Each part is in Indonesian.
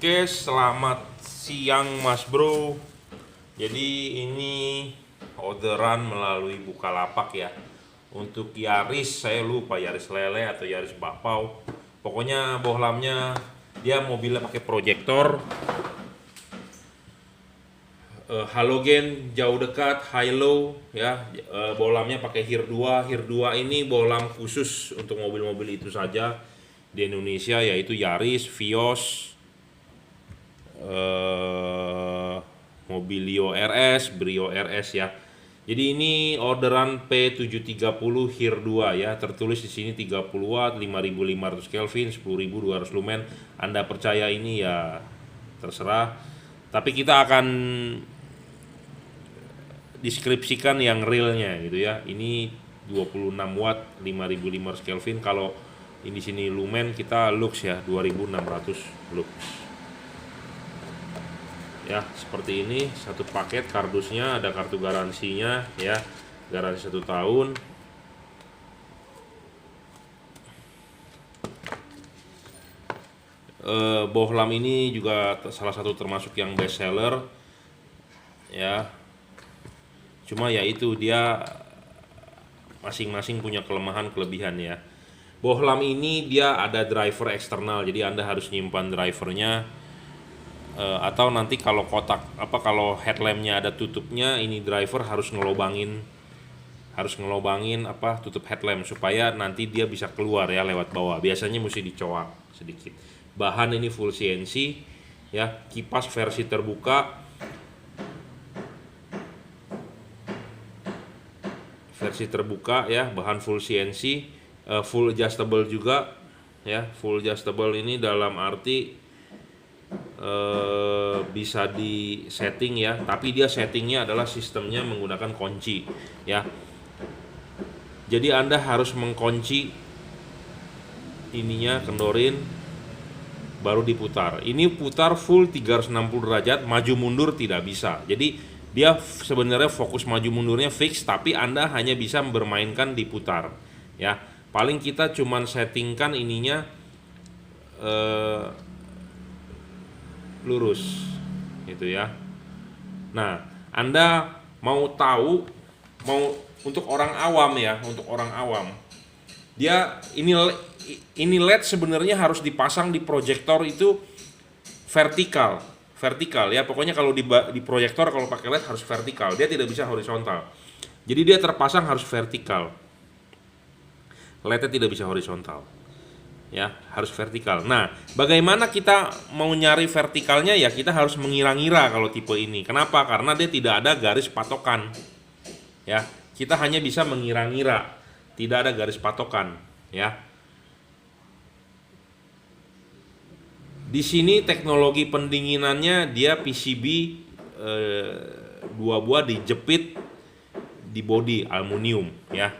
Oke, selamat siang Mas Bro. Jadi ini orderan melalui Bukalapak ya. Untuk Yaris, saya lupa Yaris Lele atau Yaris Bapau. Pokoknya bohlamnya dia mobilnya pakai proyektor, halogen jauh dekat, high low ya. Bohlamnya pakai HIR 2. HIR 2 ini bohlam khusus untuk mobil-mobil itu saja di Indonesia, yaitu Yaris, Vios, Mobilio RS, Brio RS ya. Jadi ini orderan P730 HIR 2 ya, tertulis di sini 30 watt, 5500 Kelvin, 10.200 lumen. Anda percaya ini ya terserah. Tapi kita akan deskripsikan yang realnya gitu ya. Ini 26 watt, 5500 Kelvin. Kalau ini sini lumen, kita lux ya, 2600 lux. Ya, seperti ini satu paket kardusnya, ada kartu garansinya ya, garansi 1 tahun. Bohlam ini juga salah satu termasuk yang best seller ya. Cuma ya itu dia masing-masing punya kelemahan kelebihan ya. Bohlam ini dia ada driver eksternal, jadi Anda harus nyimpan drivernya. Atau nanti kalau kalau headlampnya ada tutupnya, ini driver harus ngelobangin tutup headlamp supaya nanti dia bisa keluar ya lewat bawah. Biasanya mesti dicoak sedikit. Bahan ini full CNC ya, kipas versi terbuka, ya, bahan full CNC, full adjustable juga ya. Full adjustable ini dalam arti bisa di setting ya, tapi dia settingnya adalah sistemnya menggunakan kunci ya. Jadi Anda harus mengkunci ininya, kendorin, baru diputar. Ini putar full 360 derajat, maju mundur tidak bisa. Jadi dia sebenarnya fokus maju mundurnya fix, tapi Anda hanya bisa bermainkan diputar ya. Paling kita cuman settingkan ininya lurus gitu ya. Nah, Anda mau tahu, untuk orang awam ya, dia ini LED sebenarnya harus dipasang di proyektor itu vertikal ya. Pokoknya kalau di proyektor kalau pakai LED harus vertikal, dia tidak bisa horizontal. Jadi dia terpasang harus vertikal, LED-nya tidak bisa horizontal ya, harus vertikal. Nah, bagaimana kita mau nyari vertikalnya ya, kita harus mengira-ngira kalau tipe ini. Kenapa? Karena dia tidak ada garis patokan ya. Kita hanya bisa mengira-ngira, tidak ada garis patokan ya. Di sini teknologi pendinginannya dia PCB 2 buah dijepit di bodi aluminium ya.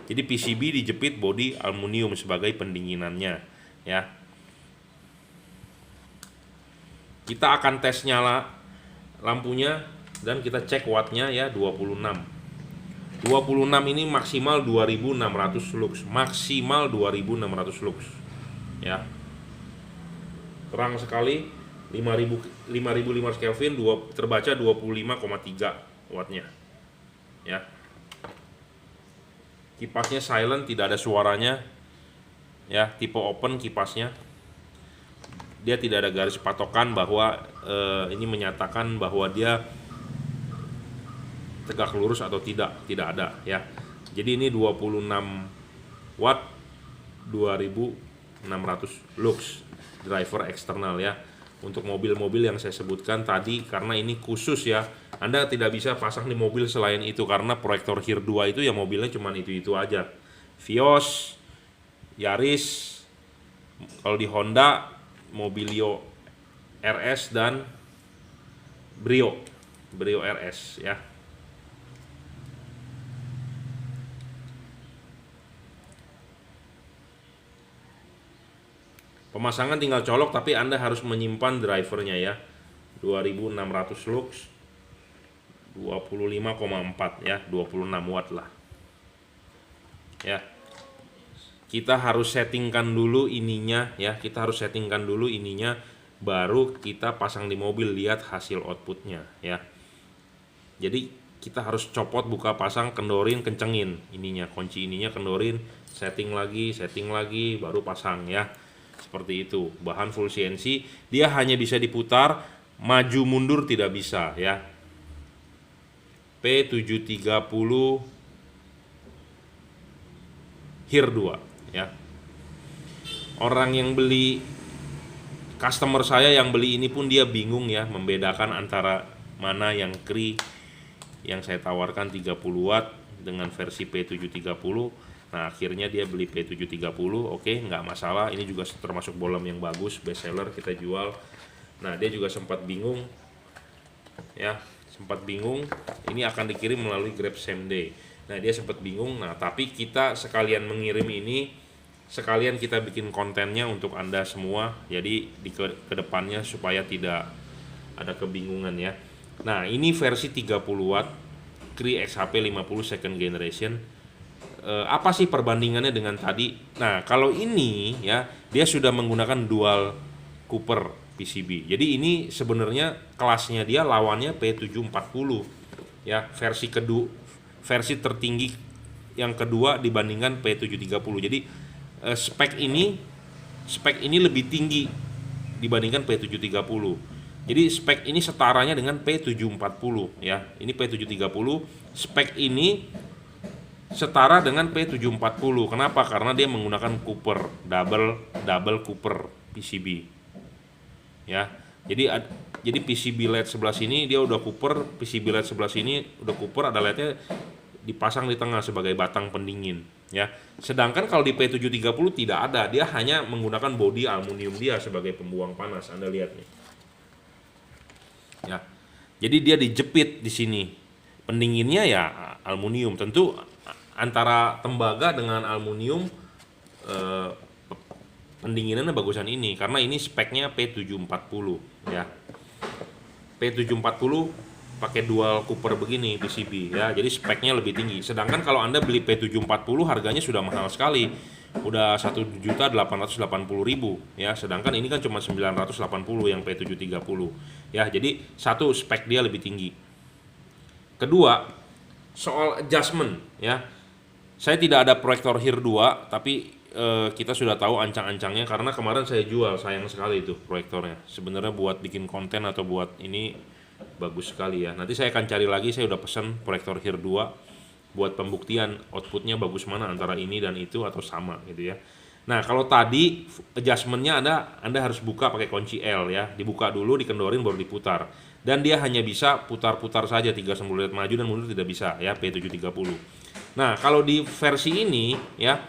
Jadi PCB dijepit bodi aluminium sebagai pendinginannya ya. Kita akan tes nyala lampunya dan kita cek wattnya ya, 26 ini maksimal 2600 lux, maksimal 2600 lux ya. Terang sekali, 5500 Kelvin, terbaca 25,3 wattnya ya. Kipasnya silent, tidak ada suaranya ya, tipe open kipasnya. Dia tidak ada garis patokan bahwa ini menyatakan bahwa dia tegak lurus atau tidak ada ya. Jadi ini 26 watt, 2600 lux, driver eksternal ya. Untuk mobil-mobil yang saya sebutkan tadi, karena ini khusus ya, Anda tidak bisa pasang di mobil selain itu, karena proyektor HIR 2 itu ya mobilnya cuma itu aja. Vios, Yaris, kalau di Honda, Mobilio RS dan Brio RS ya. Pemasangan tinggal colok, tapi Anda harus menyimpan drivernya ya. 2600 lux, 25,4 ya, 26 watt lah ya. Kita harus settingkan dulu ininya ya, baru kita pasang di mobil, lihat hasil outputnya ya. Jadi kita harus copot, buka, pasang, kendorin, kencengin ininya, kunci ininya, kendorin, setting lagi, baru pasang ya. Seperti itu. Bahan full CNC, dia hanya bisa diputar, maju mundur tidak bisa ya. P730 HIR 2 ya. Orang yang beli, customer saya yang beli ini pun dia bingung ya membedakan antara mana yang Cree yang saya tawarkan 30 watt dengan versi P730. Nah akhirnya dia beli P730. Oke, nggak masalah, ini juga termasuk bolam yang bagus, best seller, kita jual. Nah dia juga sempat bingung ya, ini akan dikirim melalui Grab same day. Nah dia sempat bingung. Nah tapi kita sekalian mengirim ini, sekalian kita bikin kontennya untuk Anda semua, jadi di kedepannya supaya tidak ada kebingungan ya. Nah ini versi 30 watt Cree XHP 50 second generation. Apa sih perbandingannya dengan tadi? Nah kalau ini ya, dia sudah menggunakan dual Cooper PCB. Jadi ini sebenarnya kelasnya dia lawannya P740 ya, versi tertinggi yang kedua dibandingkan P730. Jadi spek ini lebih tinggi dibandingkan P730. Jadi spek ini setaranya dengan P740 ya. Ini P730, spek ini setara dengan P740. Kenapa? Karena dia menggunakan Cooper, double Cooper PCB. Ya. Jadi PCB LED sebelah sini dia udah Cooper, PCB LED sebelah sini udah Cooper, ada LED-nya dipasang di tengah sebagai batang pendingin ya. Sedangkan kalau di P730 tidak ada, dia hanya menggunakan bodi aluminium dia sebagai pembuang panas. Anda lihat nih. Ya. Jadi dia dijepit di sini. Pendinginnya ya aluminium. Tentu antara tembaga dengan aluminium pendinginannya bagusan ini karena ini speknya P740 ya. P740 pakai dual Cooper begini PCB ya. Jadi speknya lebih tinggi. Sedangkan kalau Anda beli P740 harganya sudah mahal sekali. Udah 1.880.000 ya. Sedangkan ini kan cuma 980 yang P730 ya. Jadi satu, spek dia lebih tinggi. Kedua, soal adjustment ya. Saya tidak ada proyektor HIR 2, tapi kita sudah tahu ancang-ancangnya karena kemarin saya jual, sayang sekali itu proyektornya. Sebenarnya buat bikin konten atau buat ini bagus sekali ya. Nanti saya akan cari lagi, saya udah pesan proyektor HIR 2 buat pembuktian outputnya bagus mana antara ini dan itu atau sama gitu ya. Nah kalau tadi adjustmentnya Anda harus buka pakai kunci L ya. Dibuka dulu, dikendorin, baru diputar. Dan dia hanya bisa putar-putar saja 360 derajat maju dan mundur tidak bisa ya, P730. Nah kalau di versi ini ya,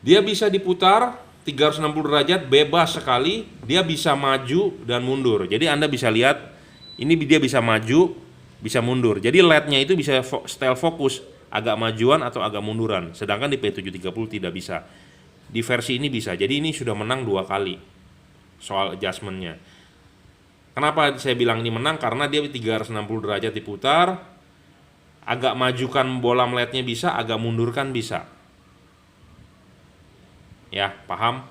dia bisa diputar 360 derajat bebas sekali, dia bisa maju dan mundur. Jadi Anda bisa lihat, ini dia bisa maju, bisa mundur. Jadi LED-nya itu bisa style fokus, agak majuan atau agak munduran. Sedangkan di P730 tidak bisa. Di versi ini bisa. Jadi ini sudah menang 2 kali soal adjustment-nya. Kenapa saya bilang ini menang? Karena dia 360 derajat diputar, agak majukan bolam LED-nya bisa, agak mundurkan bisa. Ya, paham?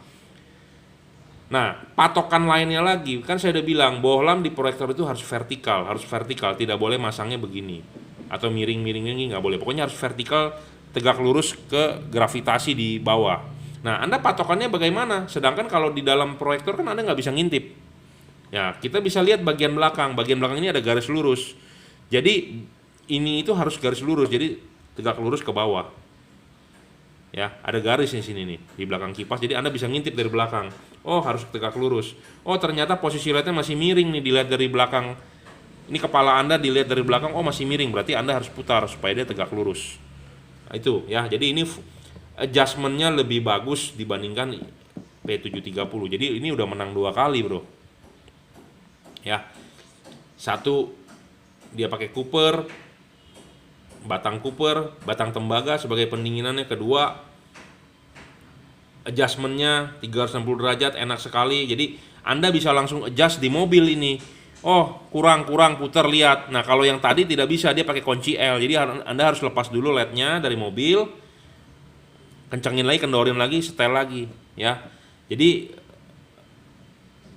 Nah, patokan lainnya lagi, kan saya udah bilang bohlam di proyektor itu harus vertikal, tidak boleh masangnya begini atau miring-miring, nggak boleh. Pokoknya harus vertikal, tegak lurus ke gravitasi di bawah. Nah, Anda patokannya bagaimana? Sedangkan kalau di dalam proyektor kan Anda nggak bisa ngintip. Ya, kita bisa lihat bagian belakang ini ada garis lurus. Jadi ini itu harus garis lurus, jadi tegak lurus ke bawah. Ya, ada garis di sini nih di belakang kipas, jadi Anda bisa ngintip dari belakang. Oh, harus tegak lurus. Oh, ternyata posisi LED-nya masih miring nih, dilihat dari belakang. Ini kepala Anda dilihat dari belakang, oh masih miring, berarti Anda harus putar supaya dia tegak lurus. Nah, itu ya. Jadi ini adjustment-nya lebih bagus dibandingkan P730. Jadi ini udah menang 2 kali, Bro. Ya. Satu, dia pakai Cooper, batang tembaga sebagai pendinginannya. Kedua, adjustmentnya 360 derajat, enak sekali. Jadi Anda bisa langsung adjust di mobil ini. Oh, kurang putar, lihat. Nah, kalau yang tadi tidak bisa, dia pakai kunci L. Jadi Anda harus lepas dulu LED-nya dari mobil, kencangin lagi, kendorin lagi, setel lagi ya. Jadi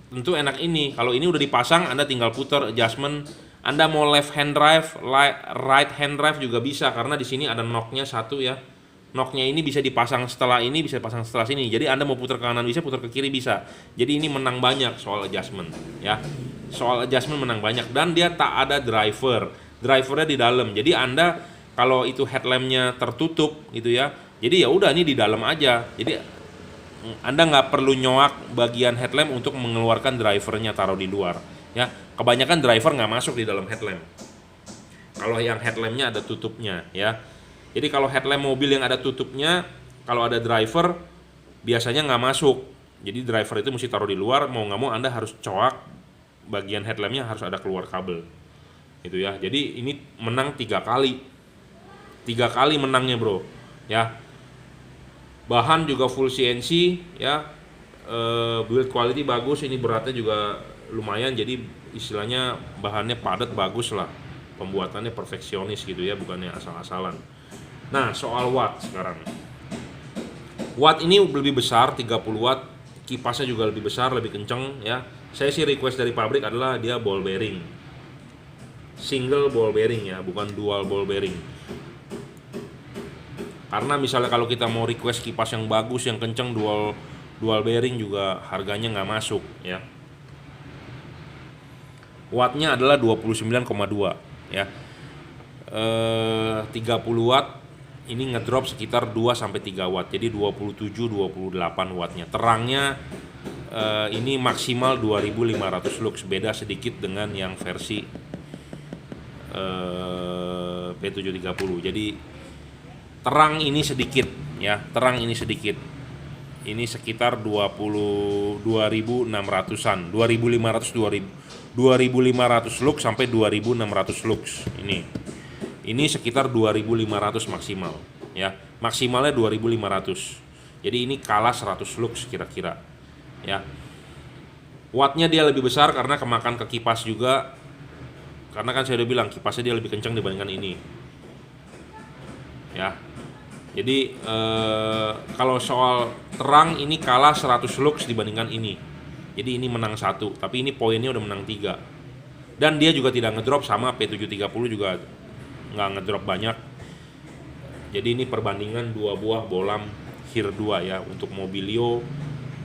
tentu enak ini. Kalau ini udah dipasang, Anda tinggal putar adjustment. Anda mau left hand drive, right hand drive juga bisa, karena di sini ada knocknya satu ya. Knocknya ini bisa dipasang setelah ini, bisa dipasang setelah sini. Jadi Anda mau putar ke kanan bisa, putar ke kiri bisa. Jadi ini menang banyak soal adjustment ya. Soal adjustment menang banyak, dan dia tak ada driver. Drivernya di dalam. Jadi Anda kalau itu headlampnya tertutup gitu ya. Jadi ya udah ini di dalam aja. Jadi Anda nggak perlu nyoak bagian headlamp untuk mengeluarkan drivernya, taruh di luar ya. Kebanyakan driver nggak masuk di dalam headlamp. Kalau yang headlampnya ada tutupnya ya. Jadi kalau headlamp mobil yang ada tutupnya, kalau ada driver biasanya nggak masuk. Jadi driver itu mesti taruh di luar, mau nggak mau Anda harus coak bagian headlampnya, harus ada keluar kabel gitu ya. Jadi ini menang 3 kali menangnya bro ya. Bahan juga full CNC ya, build quality bagus, ini beratnya juga lumayan, jadi istilahnya bahannya padat, bagus lah, pembuatannya perfeksionis gitu ya, bukannya asal-asalan. Nah soal watt sekarang, watt ini lebih besar 30 watt, kipasnya juga lebih besar, lebih kenceng ya. Saya sih request dari pabrik adalah dia ball bearing, single ball bearing ya, bukan dual ball bearing. Karena misalnya kalau kita mau request kipas yang bagus, yang kenceng, dual bearing juga harganya nggak masuk ya. Wattnya adalah 29,2 ya. 30 watt ini ngedrop sekitar 2-3 watt, jadi 27-28 wattnya. Terangnya ini maksimal 2500 lux, beda sedikit dengan yang versi P730. Jadi terang ini sedikit ya, terang ini sedikit. Ini sekitar 2600-an, 2500 lux sampai 2600 lux ini. Ini sekitar 2500 maksimal ya. Maksimalnya 2500. Jadi ini kalah 100 lux kira-kira ya. Wattnya dia lebih besar karena kemakan ke kipas juga. Karena kan saya udah bilang kipasnya dia lebih kencang dibandingkan ini. Ya. Jadi kalau soal terang ini kalah 100 lux dibandingkan ini. Jadi ini menang 1, tapi ini poinnya udah menang 3. Dan dia juga tidak ngedrop, sama P730 juga nggak ngedrop banyak. Jadi ini perbandingan 2 buah bolam HIR 2 ya, untuk Mobilio,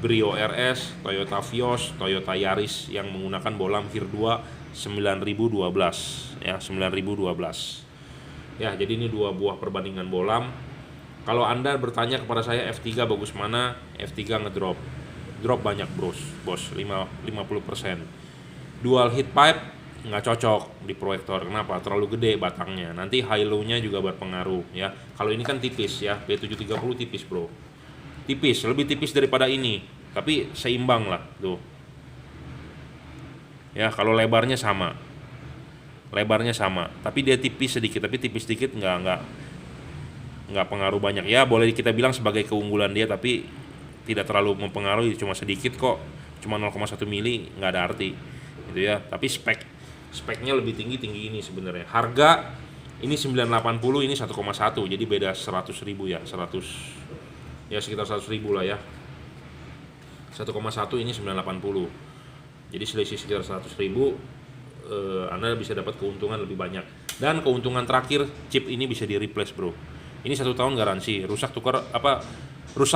Brio RS, Toyota Vios, Toyota Yaris yang menggunakan bolam HIR 2 9012 ya, 9012. Ya, jadi ini 2 buah perbandingan bolam. Kalau Anda bertanya kepada saya F3 bagus mana, F3 ngedrop. Drop banyak bos, 50%. Dual heat pipe nggak cocok di proyektor. Kenapa? Terlalu gede batangnya. Nanti high low-nya juga berpengaruh ya. Kalau ini kan tipis ya, P730 tipis bro. Tipis, lebih tipis daripada ini. Tapi seimbang lah tuh. Ya, kalau lebarnya sama. Lebarnya sama, tapi dia tipis sedikit, tapi tipis sedikit nggak pengaruh banyak ya. Boleh kita bilang sebagai keunggulan dia, tapi tidak terlalu mempengaruhi, cuma sedikit kok, cuma 0,1 mili, nggak ada arti gitu ya. Tapi speknya lebih tinggi ini sebenarnya. Harga ini 980, ini 1,1, jadi beda 100.000 ya, 100 ya, sekitar 100.000 lah ya. 1,1 ini 980, jadi selisih sekitar 100.000. Anda bisa dapat keuntungan lebih banyak. Dan keuntungan terakhir, chip ini bisa di replace bro. Ini 1 tahun garansi, rusak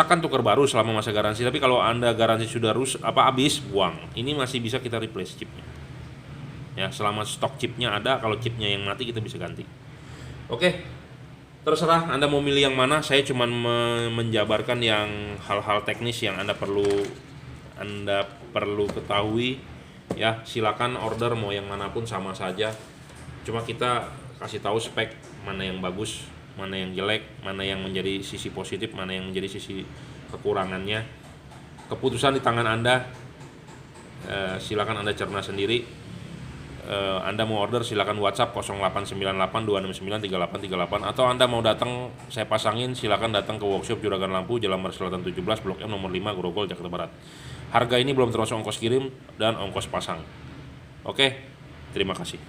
kan tukar baru selama masa garansi. Tapi kalau Anda garansi sudah habis, buang. Ini masih bisa kita replace chipnya ya, selama stok chipnya ada. Kalau chipnya yang mati kita bisa ganti. Oke, terserah Anda mau milih yang mana. Saya cuma menjabarkan yang hal-hal teknis yang Anda perlu ketahui ya. Silakan order mau yang manapun sama saja, cuma kita kasih tahu spek mana yang bagus, mana yang jelek, mana yang menjadi sisi positif, mana yang menjadi sisi kekurangannya. Keputusan di tangan Anda. Silakan Anda cerna sendiri. Anda mau order silakan WhatsApp 089826938838, atau Anda mau datang saya pasangin, silakan datang ke workshop Juragan Lampu, Jalan Maris Selatan 17, Blok M nomor 5, Grogol, Jakarta Barat. Harga ini belum termasuk ongkos kirim dan ongkos pasang. Oke, terima kasih.